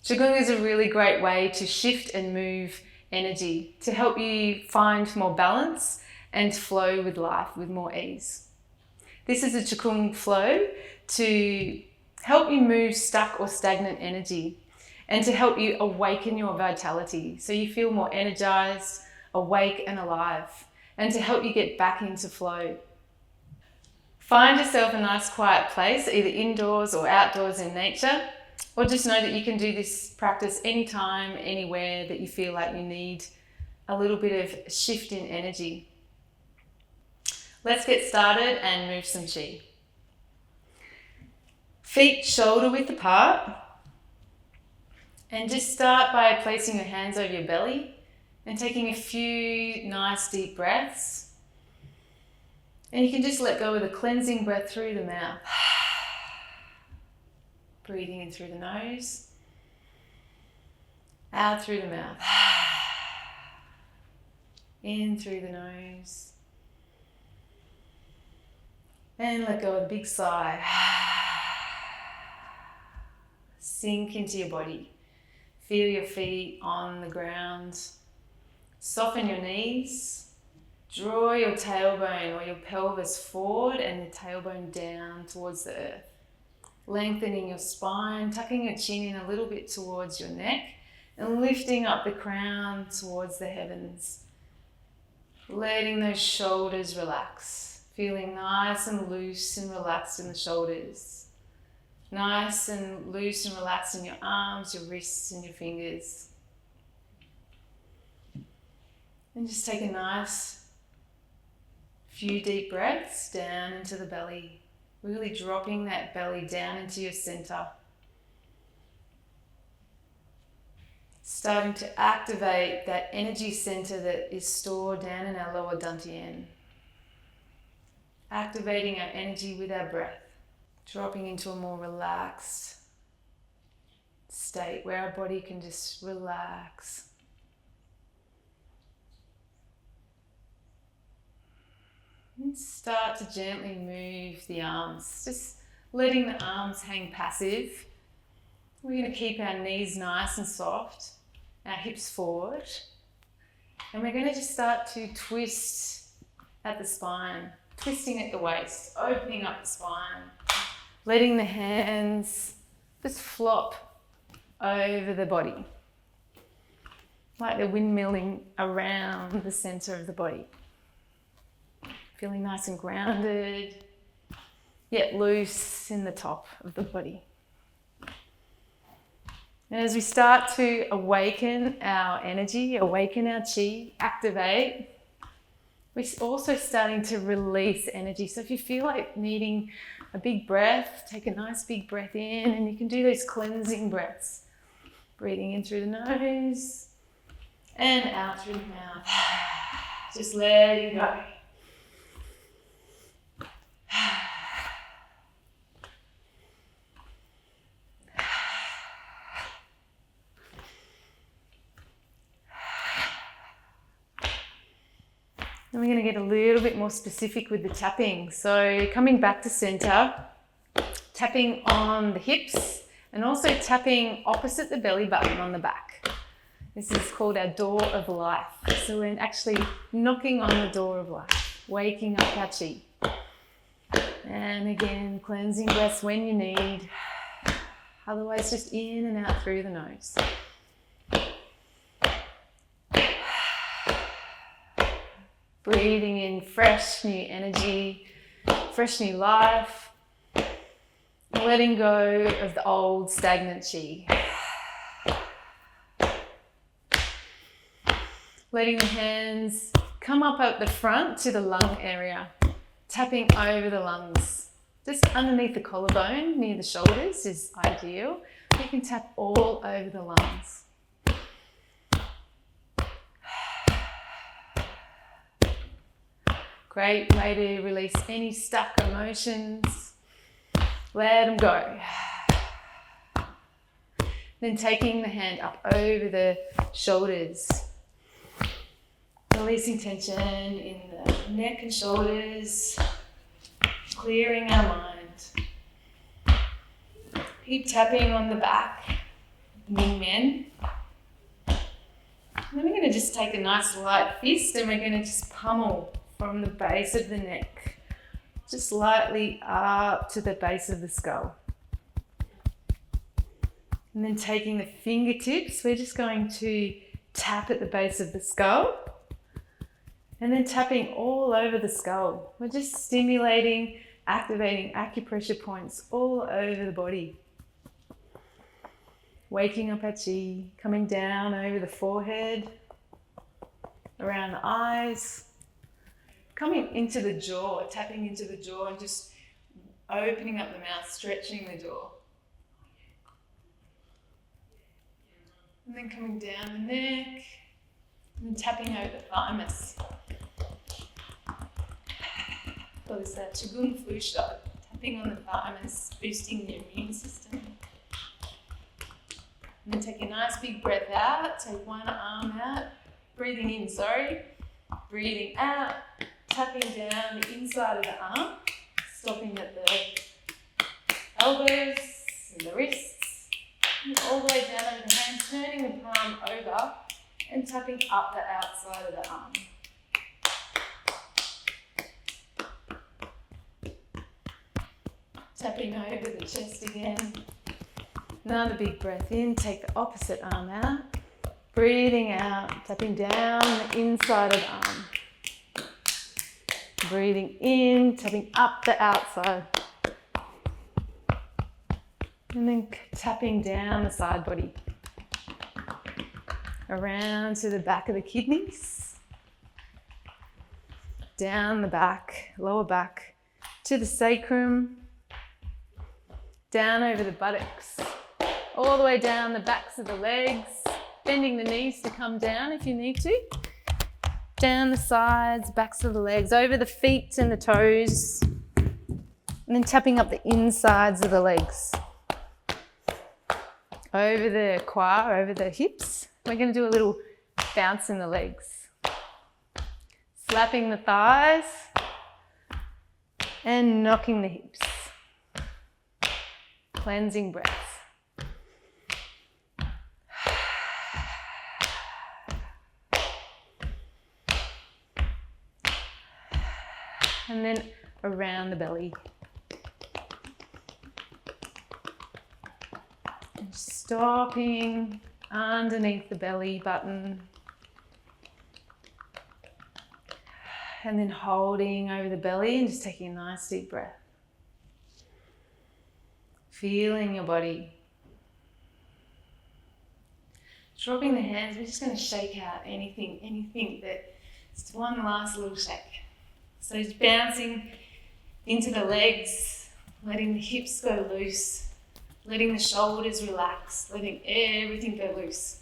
Qigong is a really great way to shift and move energy to help you find more balance and flow with life with more ease. This is a qigong flow to help you move stuck or stagnant energy and to help you awaken your vitality so you feel more energized, awake and alive, and to help you get back into flow. Find yourself a nice quiet place, either indoors or outdoors in nature, or just know that you can do this practice anytime, anywhere that you feel like you need a little bit of shift in energy. Let's get started and move some qi. Feet shoulder width apart. And just start by placing your hands over your belly and taking a few nice deep breaths. And you can just let go with a cleansing breath through the mouth. Breathing in through the nose, out through the mouth. In through the nose. And let go with a big sigh. Sink into your body. Feel your feet on the ground. Soften your knees. Draw your tailbone or your pelvis forward and the tailbone down towards the earth. Lengthening your spine, tucking your chin in a little bit towards your neck and lifting up the crown towards the heavens. Letting those shoulders relax. Feeling nice and loose and relaxed in the shoulders. Nice and loose and relaxed in your arms, your wrists and your fingers. And just take a nice few deep breaths down into the belly, really dropping that belly down into your center. Starting to activate that energy center that is stored down in our lower dantian. Activating our energy with our breath. Dropping into a more relaxed state where our body can just relax. And start to gently move the arms, just letting the arms hang passive. We're going to keep our knees nice and soft, our hips forward. And we're going to just start to twist at the spine, twisting at the waist, opening up the spine. Letting the hands just flop over the body, like they're windmilling around the center of the body. Feeling nice and grounded, yet loose in the top of the body. And as we start to awaken our energy, awaken our qi, activate, we're also starting to release energy. So if you feel like needing a big breath, take a nice big breath in, and you can do those cleansing breaths. Breathing in through the nose and out through the mouth. Just letting go. And we're going to get a little bit more specific with the tapping. So coming back to center, tapping on the hips and also tapping opposite the belly button on the back. This is called our door of life. So we're actually knocking on the door of life, waking up our qi. And again, cleansing breaths when you need. Otherwise, just in and out through the nose. Breathing in fresh new energy, fresh new life. Letting go of the old stagnant qi. Letting the hands come up at the front to the lung area. Tapping over the lungs. Just underneath the collarbone, near the shoulders is ideal. You can tap all over the lungs. Great way to release any stuck emotions. Let them go. Then taking the hand up over the shoulders. Releasing tension in the neck and shoulders. Clearing our mind. Keep tapping on the back, Yin Men. And then we're going to just take a nice light fist and we're going to just pummel from the base of the neck, just lightly up to the base of the skull. And then taking the fingertips, we're just going to tap at the base of the skull and then tapping all over the skull. We're just stimulating, activating acupressure points all over the body. Waking up our chi, coming down over the forehead, around the eyes, coming into the jaw, tapping into the jaw and just opening up the mouth, stretching the jaw. And then coming down the neck and tapping over the thymus. So it's that qigong flu shot, tapping on the thymus, boosting the immune system. And then take a nice big breath out, take one arm out, breathing in, breathing out, tapping down the inside of the arm, stopping at the elbows and the wrists, and all the way down over the hands, turning the palm over and tapping up the outside of the arm. Tapping over the chest again. Another big breath in, take the opposite arm out. Breathing out, tapping down the inside of the arm. Breathing in, tapping up the outside. And then tapping down the side body. Around to the back of the kidneys. Down the back, lower back, to the sacrum. Down over the buttocks. All the way down the backs of the legs. Bending the knees to come down if you need to. Down the sides, backs of the legs, over the feet and the toes. And then tapping up the insides of the legs. Over the quad, over the hips. We're going to do a little bounce in the legs. Slapping the thighs and knocking the hips. Cleansing breaths. And then around the belly. And stopping underneath the belly button. And then holding over the belly and just taking a nice deep breath. Feeling your body. Dropping the hands, we're just going to shake out anything that, just one last little shake. So just bouncing into the legs, letting the hips go loose, letting the shoulders relax, letting everything go loose.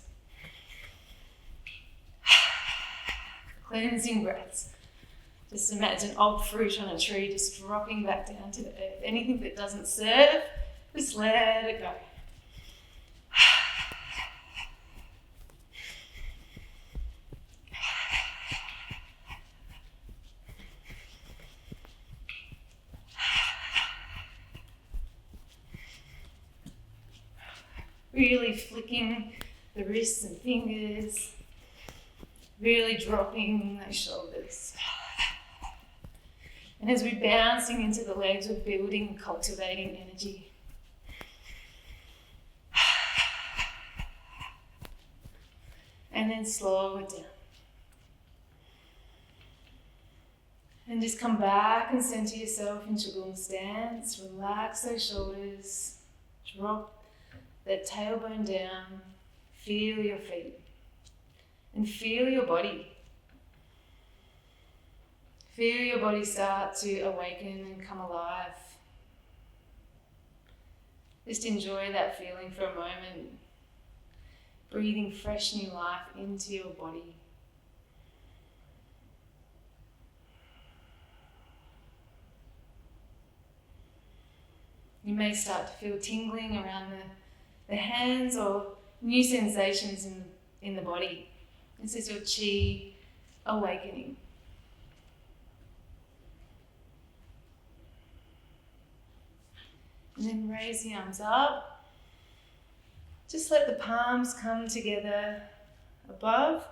Cleansing breaths. Just imagine old fruit on a tree just dropping back down to the earth. Anything that doesn't serve, just let it go. Really flicking the wrists and fingers, really dropping those shoulders. And as we're bouncing into the legs, we're building and cultivating energy. And then slow it down. And just come back and center yourself in qigong stance. Relax those shoulders. Drop that tailbone down. Feel your feet. And feel your body. Feel your body start to awaken and come alive. Just enjoy that feeling for a moment. Breathing fresh new life into your body. You may start to feel tingling around the hands or new sensations in the body. This is your chi awakening. And then raise the arms up. Just let the palms come together above,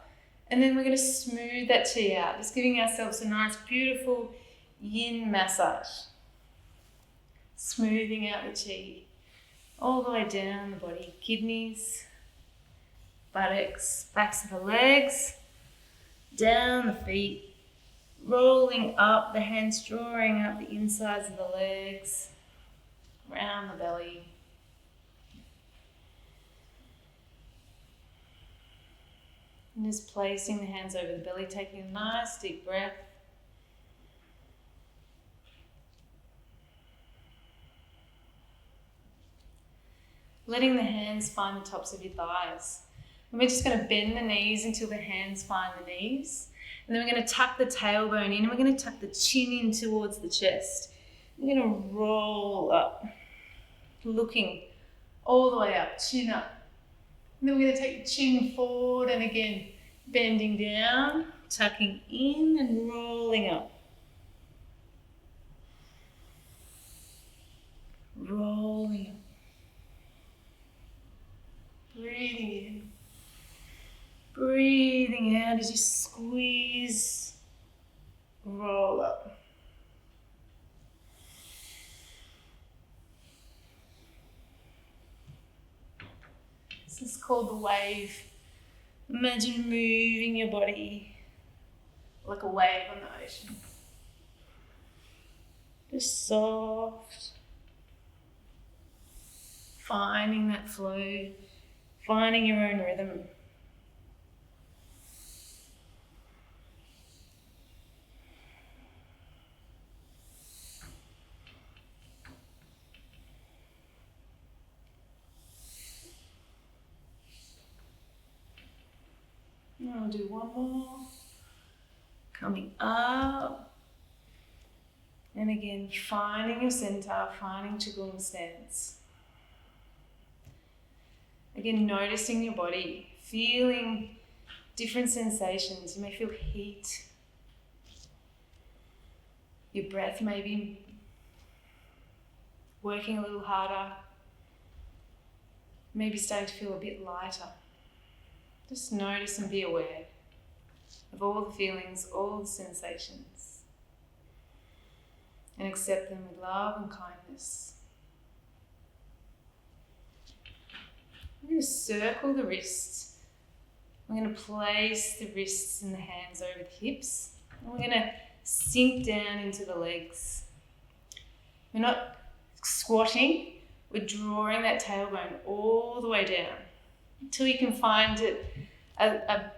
and then we're going to smooth that chi out, just giving ourselves a nice, beautiful yin massage. Smoothing out the chi all the way down the body, kidneys, buttocks, backs of the legs, down the feet, rolling up, the hands drawing up the insides of the legs, around the belly. And just placing the hands over the belly, taking a nice deep breath. Letting the hands find the tops of your thighs. And we're just going to bend the knees until the hands find the knees. And then we're going to tuck the tailbone in, and we're going to tuck the chin in towards the chest. We're going to roll up, looking all the way up, chin up. And then we're going to take the chin forward, and again, bending down, tucking in and rolling up. Rolling up. Breathing in. Breathing out as you squeeze, roll up. This is called the wave. Imagine moving your body like a wave on the ocean. Just soft. Finding that flow, finding your own rhythm. And I'll do one more. Coming up. And again, finding your center, finding qigong stance. Again, noticing your body, feeling different sensations. You may feel heat. Your breath may be working a little harder. Maybe starting to feel a bit lighter. Just notice and be aware of all the feelings, all the sensations, and accept them with love and kindness. I'm going to circle the wrists. I'm going to place the wrists and the hands over the hips. And we're going to sink down into the legs. We're not squatting, we're drawing that tailbone all the way down until you can find it a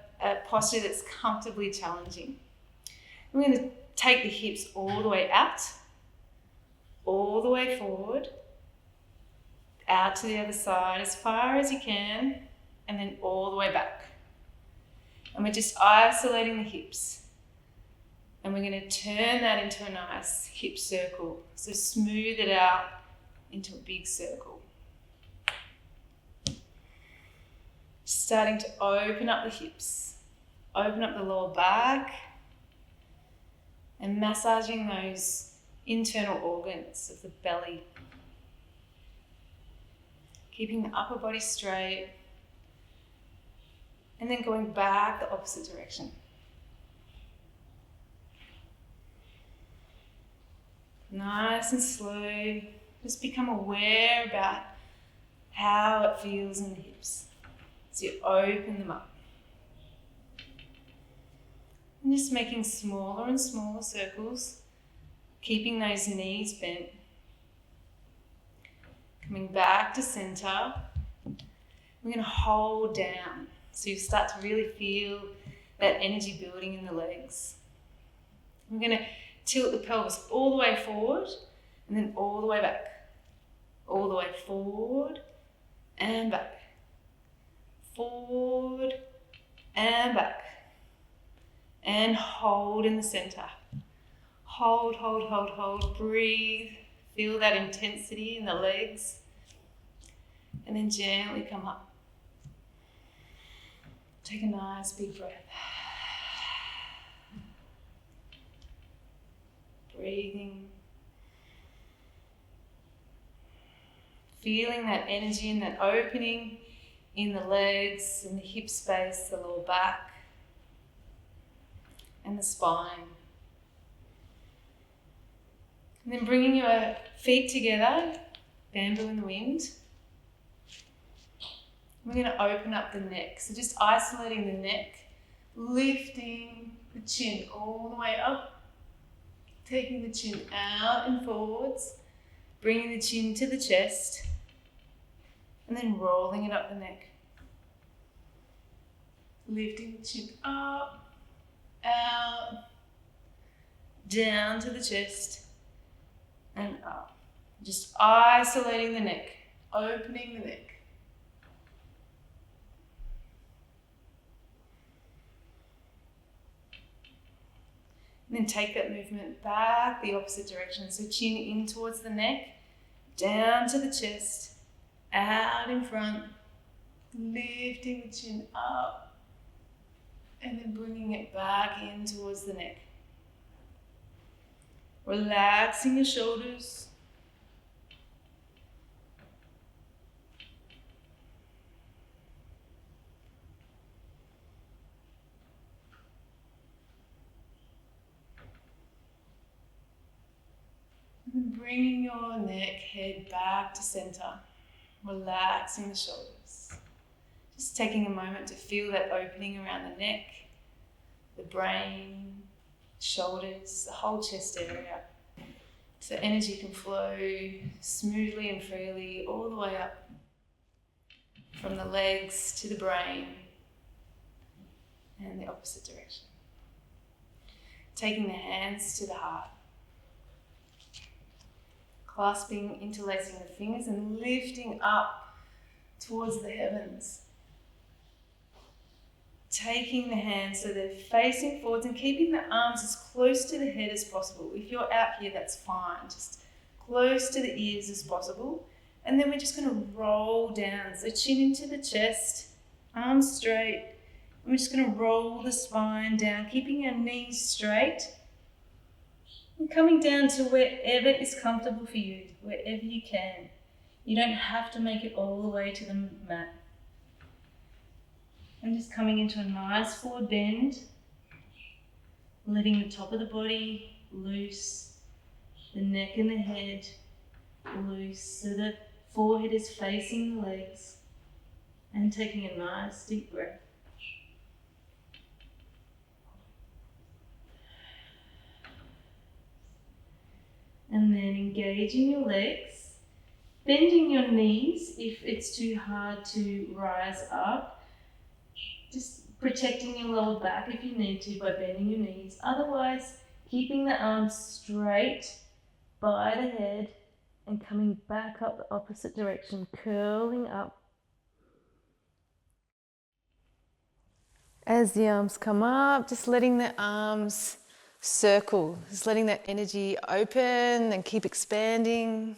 posture that's comfortably challenging. We're going to take the hips all the way out, all the way forward, out to the other side as far as you can, and then all the way back. And we're just isolating the hips. And we're going to turn that into a nice hip circle. So smooth it out into a big circle. Starting to open up the hips, open up the lower back, and massaging those internal organs of the belly. Keeping the upper body straight, and then going back the opposite direction. Nice and slow, just become aware about how it feels in the hips. So you open them up. And just making smaller and smaller circles, keeping those knees bent. Coming back to center. We're going to hold down. So you start to really feel that energy building in the legs. We're going to tilt the pelvis all the way forward and then all the way back. All the way forward and back. Forward and back. And hold in the center. Hold, hold, hold, hold. Breathe. Feel that intensity in the legs. And then gently come up. Take a nice big breath. Breathing. Feeling that energy and that opening in the legs, in the hip space, the lower back, and the spine. And then bringing your feet together, bamboo in the wind. We're going to open up the neck. So just isolating the neck, lifting the chin all the way up, taking the chin out and forwards, bringing the chin to the chest, and then rolling it up the neck. Lifting the chin up, out, down to the chest, and up. Just isolating the neck, opening the neck. And then take that movement back the opposite direction. So chin in towards the neck, down to the chest, out in front, lifting the chin up, and then bringing it back in towards the neck. Relaxing your shoulders. Bringing your neck, head back to center, relaxing the shoulders. Just taking a moment to feel that opening around the neck, the brain, shoulders, the whole chest area. So energy can flow smoothly and freely all the way up from the legs to the brain and the opposite direction. Taking the hands to the heart. Clasping, interlacing the fingers and lifting up towards the heavens. Taking the hands so they're facing forwards and keeping the arms as close to the head as possible. If you're out here, that's fine. Just close to the ears as possible. And then we're just going to roll down. So chin into the chest, arms straight. And we're just going to roll the spine down, keeping our knees straight. And coming down to wherever is comfortable for you, wherever you can. You don't have to make it all the way to the mat. And just coming into a nice forward bend, letting the top of the body loose, the neck and the head loose, so the forehead is facing the legs, and taking a nice deep breath. And then engaging your legs, bending your knees if it's too hard to rise up. Just protecting your lower back if you need to by bending your knees. Otherwise, keeping the arms straight by the head and coming back up the opposite direction, curling up. As the arms come up, just letting the arms circle, just letting that energy open and keep expanding.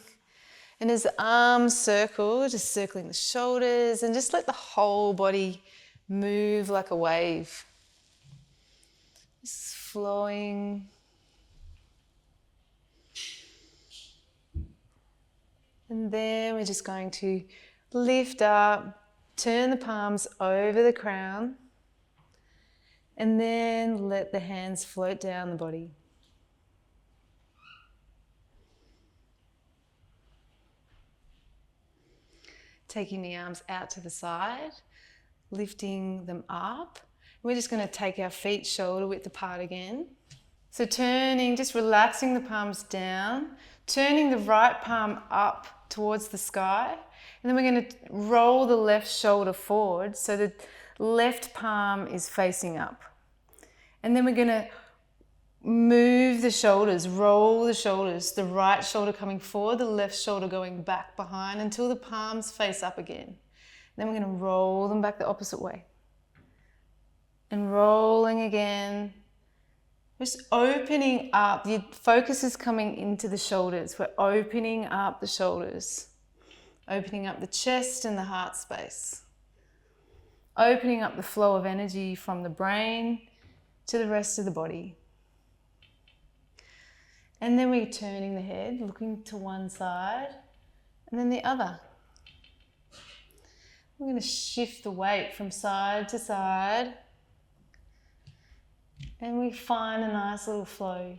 And as the arms circle, just circling the shoulders and just let the whole body move like a wave. Just flowing. And then we're just going to lift up, turn the palms over the crown, and then let the hands float down the body. Taking the arms out to the side, lifting them up. We're just going to take our feet shoulder width apart again. So turning, just relaxing the palms down, turning the right palm up towards the sky, and then we're going to roll the left shoulder forward so the left palm is facing up. And then we're going to move the shoulders, roll the shoulders, the right shoulder coming forward, the left shoulder going back behind until the palms face up again. Then we're going to roll them back the opposite way. And rolling again. Just opening up. The focus is coming into the shoulders. We're opening up the shoulders. Opening up the chest and the heart space. Opening up the flow of energy from the brain to the rest of the body. And then we're turning the head, looking to one side and then the other. We're going to shift the weight from side to side, and we find a nice little flow.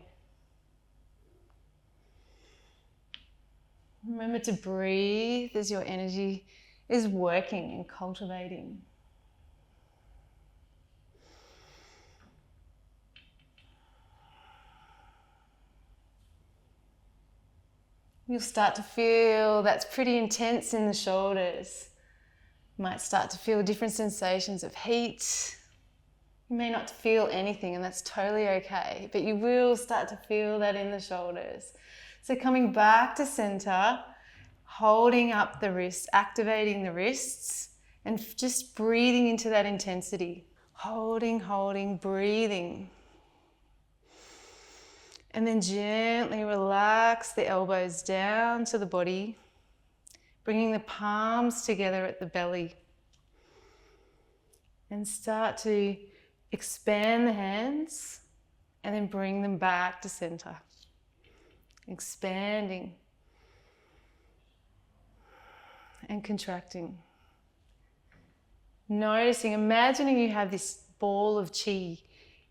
Remember to breathe as your energy is working and cultivating. You'll start to feel that's pretty intense in the shoulders. You might start to feel different sensations of heat. You may not feel anything, and that's totally okay, but you will start to feel that in the shoulders. So coming back to center, holding up the wrists, activating the wrists, and just breathing into that intensity. Holding, holding, breathing. And then gently relax the elbows down to the body, bringing the palms together at the belly. And start to expand the hands and then bring them back to center. Expanding and contracting. Noticing, imagining you have this ball of qi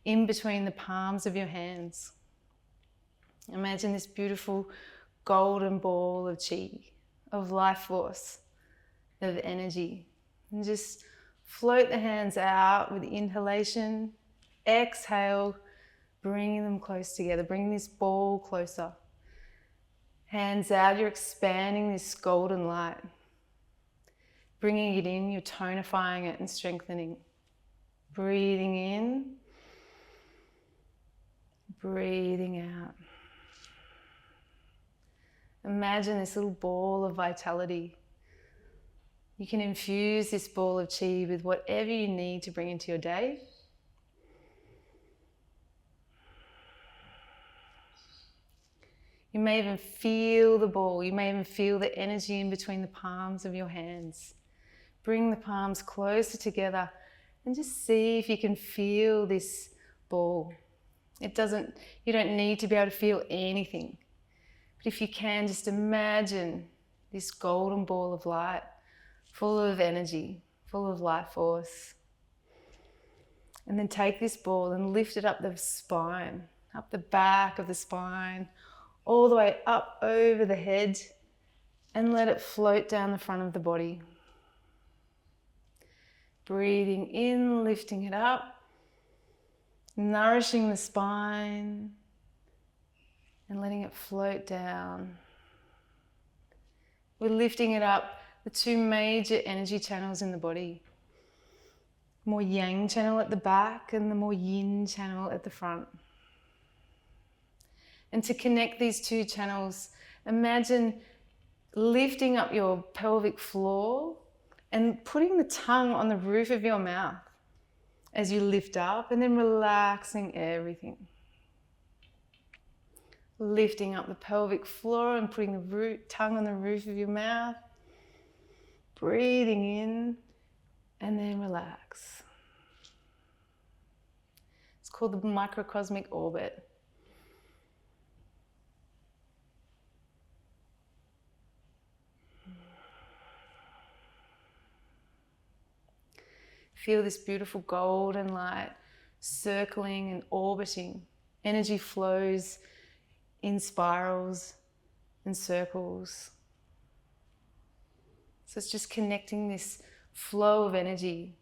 in between the palms of your hands. Imagine this beautiful golden ball of qi, of life force, of energy. And just float the hands out with inhalation, exhale, bringing them close together, bringing this ball closer. Hands out, you're expanding this golden light. Bringing it in, you're tonifying it and strengthening. Breathing in, breathing out. Imagine this little ball of vitality. You can infuse this ball of qi with whatever you need to bring into your day. You may even feel the ball. You may even feel the energy in between the palms of your hands. Bring the palms closer together and just see if you can feel this ball. You don't need to be able to feel anything. But if you can, just imagine this golden ball of light, full of energy, full of life force. And then take this ball and lift it up the spine, up the back of the spine, all the way up over the head, and let it float down the front of the body. Breathing in, lifting it up, nourishing the spine, and letting it float down. We're lifting it up, the two major energy channels in the body. More yang channel at the back and the more yin channel at the front. And to connect these two channels, imagine lifting up your pelvic floor and putting the tongue on the roof of your mouth as you lift up, and then relaxing everything. Lifting up the pelvic floor and putting the tongue on the roof of your mouth. Breathing in and then relax. It's called the microcosmic orbit. Feel this beautiful golden light circling and orbiting. Energy flows in spirals and circles. So it's just connecting this flow of energy,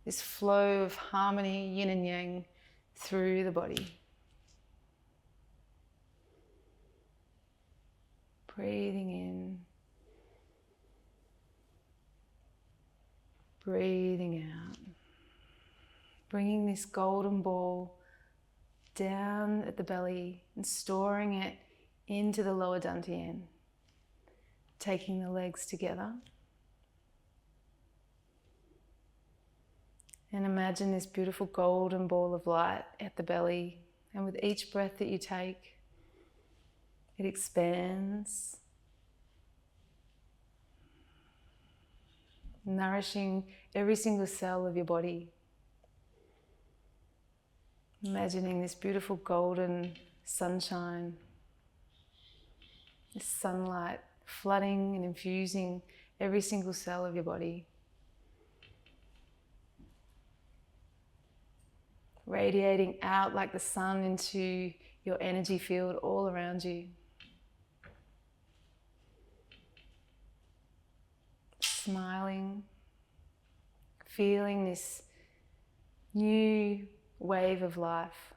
this flow of harmony, yin and yang, through the body. Breathing in, breathing out. Bringing this golden ball down at the belly and storing it into the lower dantian. Taking the legs together. And imagine this beautiful golden ball of light at the belly. And with each breath that you take, it expands, nourishing every single cell of your body. Imagining this beautiful golden sunshine, this sunlight flooding and infusing every single cell of your body. radiating out like the sun into your energy field all around you. Smiling, feeling this new wave of life.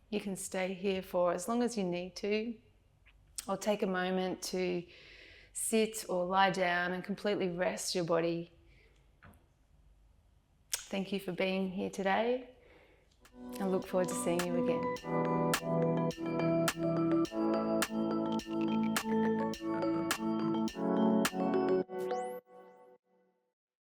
You can stay here for as long as you need to, or take a moment to sit or lie down and completely rest your body. Thank you for being here today. I look forward to seeing you again.